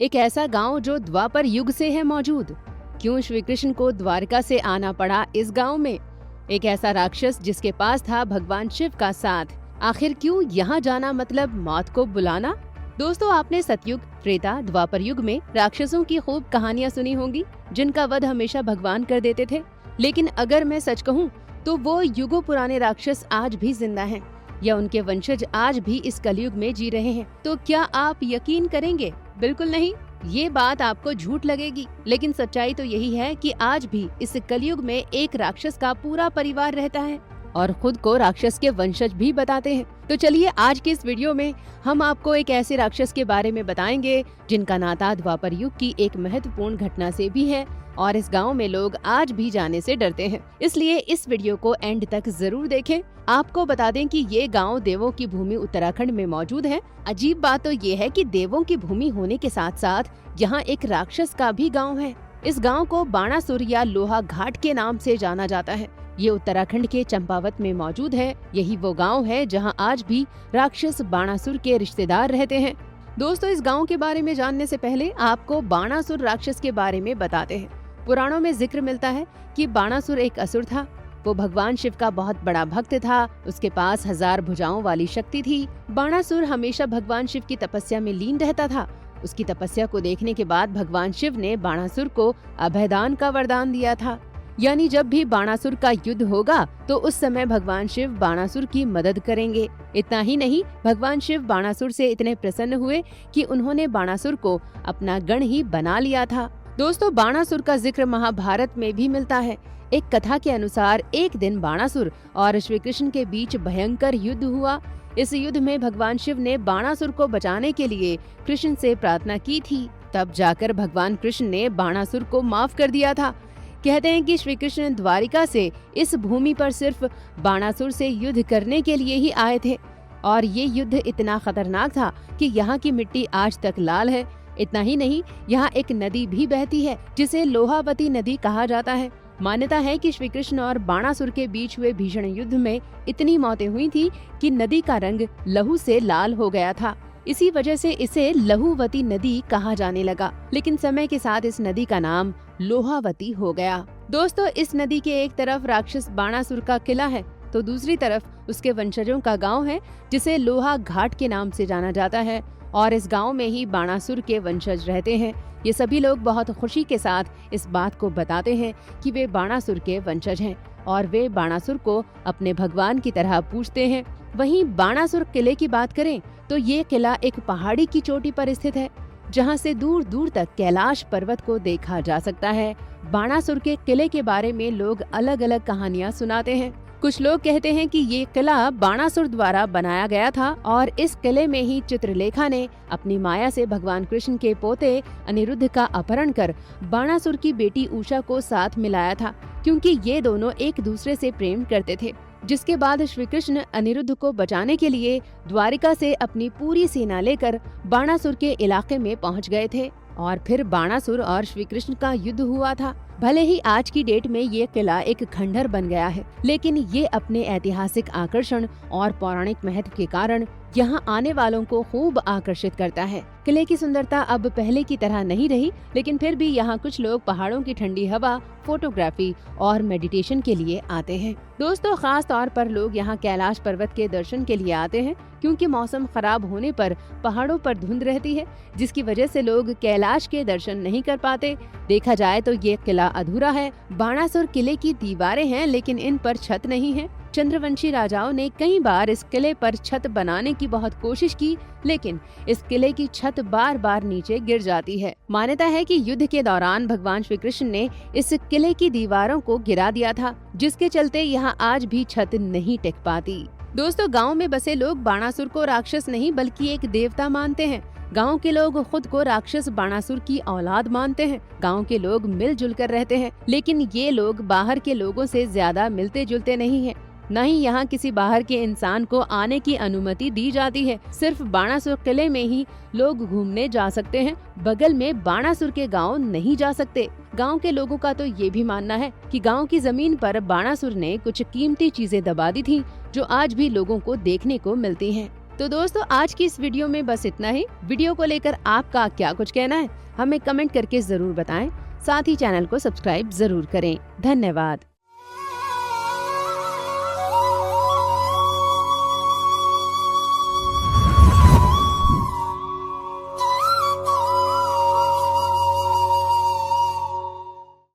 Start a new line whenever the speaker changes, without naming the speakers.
एक ऐसा गांव जो द्वापर युग से है मौजूद। क्यों श्री कृष्ण को द्वारका से आना पड़ा इस गांव में? एक ऐसा राक्षस जिसके पास था भगवान शिव का साथ, आखिर क्यों यहाँ जाना मतलब मौत को बुलाना? दोस्तों, आपने सतयुग, त्रेता, द्वापर युग में राक्षसों की खूब कहानियां सुनी होंगी जिनका वध हमेशा भगवान कर देते थे। लेकिन अगर मैं सच कहूँ तो वो युगों पुराने राक्षस आज भी जिंदा हैं या उनके वंशज आज भी इस कलयुग में जी रहे हैं। तो क्या आप यकीन करेंगे? बिल्कुल नहीं, ये बात आपको झूठ लगेगी, लेकिन सच्चाई तो यही है कि आज भी इस कलयुग में एक राक्षस का पूरा परिवार रहता है और खुद को राक्षस के वंशज भी बताते हैं। तो चलिए आज की इस वीडियो में हम आपको एक ऐसे राक्षस के बारे में बताएंगे जिनका नाता द्वापर युग की एक महत्वपूर्ण घटना से भी है और इस गांव में लोग आज भी जाने से डरते हैं। इसलिए इस वीडियो को एंड तक जरूर देखें। आपको बता दें कि ये गांव देवों की भूमि उत्तराखंड में मौजूद है। अजीब बात तो ये है कि देवों की भूमि होने के साथ साथ यहाँ एक राक्षस का भी गांव है। इस गांव को बाणासुर या लोहा घाट के नाम से जाना जाता है। ये उत्तराखंड के चंपावत में मौजूद है। यही वो गांव है जहां आज भी राक्षस बाणासुर के रिश्तेदार रहते हैं। दोस्तों, इस गांव के बारे में जानने से पहले आपको बाणासुर राक्षस के बारे में बताते हैं। पुराणों में जिक्र मिलता है कि बाणासुर एक असुर था। वो भगवान शिव का बहुत बड़ा भक्त था। उसके पास 1000 भुजाओं वाली शक्ति थी। बाणासुर हमेशा भगवान शिव की तपस्या में लीन रहता था। उसकी तपस्या को देखने के बाद भगवान शिव ने बाणासुर को अभयदान का वरदान दिया था, यानी जब भी बाणासुर का युद्ध होगा तो उस समय भगवान शिव बाणासुर की मदद करेंगे। इतना ही नहीं, भगवान शिव बाणासुर से इतने प्रसन्न हुए कि उन्होंने बाणासुर को अपना गण ही बना लिया था। दोस्तों, बाणासुर का जिक्र महाभारत में भी मिलता है। एक कथा के अनुसार एक दिन बाणासुर और श्री कृष्ण के बीच भयंकर युद्ध हुआ। इस युद्ध में भगवान शिव ने बाणासुर को बचाने के लिए कृष्ण से प्रार्थना की थी। तब जाकर भगवान कृष्ण ने बाणासुर को माफ कर दिया था। कहते हैं कि श्री कृष्ण द्वारिका से इस भूमि पर सिर्फ बाणासुर से युद्ध करने के लिए ही आए थे और ये युद्ध इतना खतरनाक था कि यहाँ की मिट्टी आज तक लाल है। इतना ही नहीं, यहाँ एक नदी भी बहती है जिसे लोहावती नदी कहा जाता है। मान्यता है कि श्री कृष्ण और बाणासुर के बीच हुए भीषण युद्ध में इतनी मौतें हुई थी कि नदी का रंग लहू से लाल हो गया था। इसी वजह से इसे लहूवती नदी कहा जाने लगा। लेकिन समय के साथ इस नदी का नाम लोहावती हो गया। दोस्तों, इस नदी के एक तरफ राक्षस बाणासुर का किला है तो दूसरी तरफ उसके वंशजों का गांव है जिसे लोहा घाट के नाम से जाना जाता है और इस गांव में ही बाणासुर के वंशज रहते हैं। ये सभी लोग बहुत खुशी के साथ इस बात को बताते हैं कि वे बाणासुर के वंशज हैं और वे बाणासुर को अपने भगवान की तरह पूजते हैं। वहीं बाणासुर किले की बात करें तो ये किला एक पहाड़ी की चोटी पर स्थित है जहां से दूर दूर तक कैलाश पर्वत को देखा जा सकता है। बाणासुर के किले के बारे में लोग अलग अलग कहानियां सुनाते हैं। कुछ लोग कहते हैं कि ये किला बाणासुर द्वारा बनाया गया था और इस किले में ही चित्रलेखा ने अपनी माया से भगवान कृष्ण के पोते अनिरुद्ध का अपहरण कर बाणासुर की बेटी उषा को साथ मिलाया था, क्योंकि ये दोनों एक दूसरे से प्रेम करते थे। जिसके बाद श्री कृष्ण अनिरुद्ध को बचाने के लिए द्वारिका से अपनी पूरी सेना लेकर बाणासुर के इलाके में पहुंच गए थे और फिर बाणासुर और श्री कृष्ण का युद्ध हुआ था। भले ही आज की डेट में ये किला एक खंडहर बन गया है, लेकिन ये अपने ऐतिहासिक आकर्षण और पौराणिक महत्व के कारण यहाँ आने वालों को खूब आकर्षित करता है। किले की सुंदरता अब पहले की तरह नहीं रही, लेकिन फिर भी यहाँ कुछ लोग पहाड़ों की ठंडी हवा, फोटोग्राफी और मेडिटेशन के लिए आते हैं। दोस्तों, खास तौर पर लोग यहाँ कैलाश पर्वत के दर्शन के लिए आते हैं क्योंकि मौसम खराब होने पर पहाड़ों पर धुंध रहती है, जिसकी वजह से लोग कैलाश के दर्शन नहीं कर पाते। देखा जाए तो ये किला अधूरा है। बाणासुर किले की दीवारें हैं लेकिन इन पर छत नहीं है। चंद्रवंशी राजाओं ने कई बार इस किले पर छत बनाने की बहुत कोशिश की, लेकिन इस किले की छत बार बार नीचे गिर जाती है। मान्यता है कि युद्ध के दौरान भगवान श्री कृष्ण ने इस किले की दीवारों को गिरा दिया था, जिसके चलते यहाँ आज भी छत नहीं टिक पाती। दोस्तों, गांव में बसे लोग बाणासुर को राक्षस नहीं बल्कि एक देवता मानते हैं। गांव के लोग खुद को राक्षस बाणासुर की औलाद मानते हैं। गांव के लोग मिलजुल कर रहते हैं, लेकिन ये लोग बाहर के लोगों से ज्यादा मिलते जुलते नहीं हैं। न ही यहाँ किसी बाहर के इंसान को आने की अनुमति दी जाती है। सिर्फ बाणासुर किले में ही लोग घूमने जा सकते हैं। बगल में बाणासुर के गांव नहीं जा सकते। गांव के लोगों का तो ये भी मानना है कि गांव की जमीन पर बाणासुर ने कुछ कीमती चीजें दबा दी थी जो आज भी लोगों को देखने को मिलती हैं। तो दोस्तों आज की इस वीडियो में बस इतना ही। वीडियो को लेकर आपका क्या कुछ कहना है हमें कमेंट करके जरूर बताएं। साथ ही चैनल को सब्सक्राइब जरूर करें। धन्यवाद।